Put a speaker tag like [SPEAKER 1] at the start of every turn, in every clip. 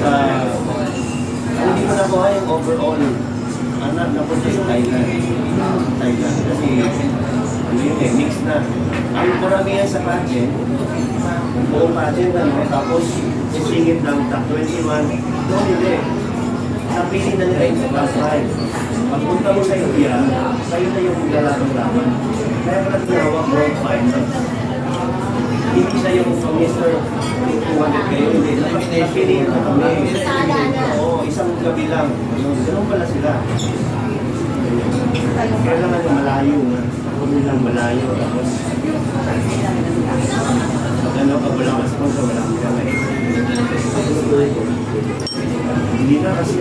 [SPEAKER 1] hindi ko nakuha yung overall. Anak, napunta sa Thailand. Thailand. Kasi, ano yun eh, mix na. Ang karamihan sa pageant, buong pageant, ano, tapos sisingit ng top 21. No, hindi. Napili na nila yung top 5. Pagpunta mo sa India, kayo na yung maglalaro-laban. Kaya pala ginawa world final. Hindi siya yung Mr. 200 kayo, hindi. Napili na kami. Oo, isang gabi lang. Ganun pala sila. Kailangan yung malayo na. Kung nilang malayo, tapos ano, pag wala ka sponsor, wala kang kamay. Hindi na kasi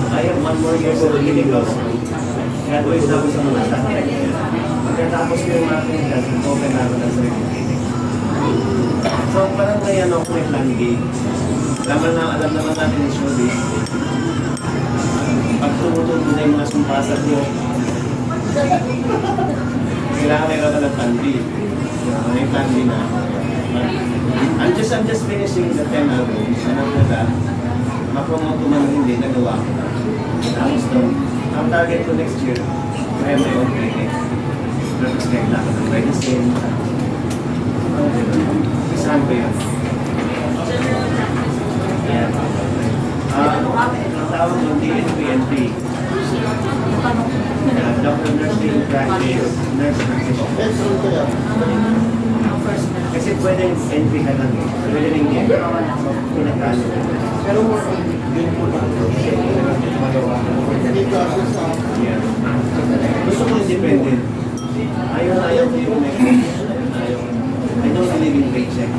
[SPEAKER 1] I have 1 more year sa clinical school. Graduate na ako sa mga satay. Pagkatapos ko yung mga clinical, open na ako ng sarili clinic. So parang kaya ako may plan B. Alam naman natin yung showbiz. Pag tumutuloy na yung mga sumpasat nyo, kailangan meron ka ng plan B. May plan B na. I'm just finishing the 10 albums. Ano na that? Ma-promote ko man hindi, nagawa ko na. Tapos doon, ang target ko next year, kaya may own clinic. Tapos kailangan ko ng medicine. Saan ba yun? Ayan. Ang tawag ng DNPNP. Doctor Nursing Practice. Nurse Practitioner. Kasi pwedeng NP ka lang eh. Pwede rin yan. Pinagkano. Pero yun po lang. Gusto ko independent. Ayaw ko yung next. I don't believe in paycheck.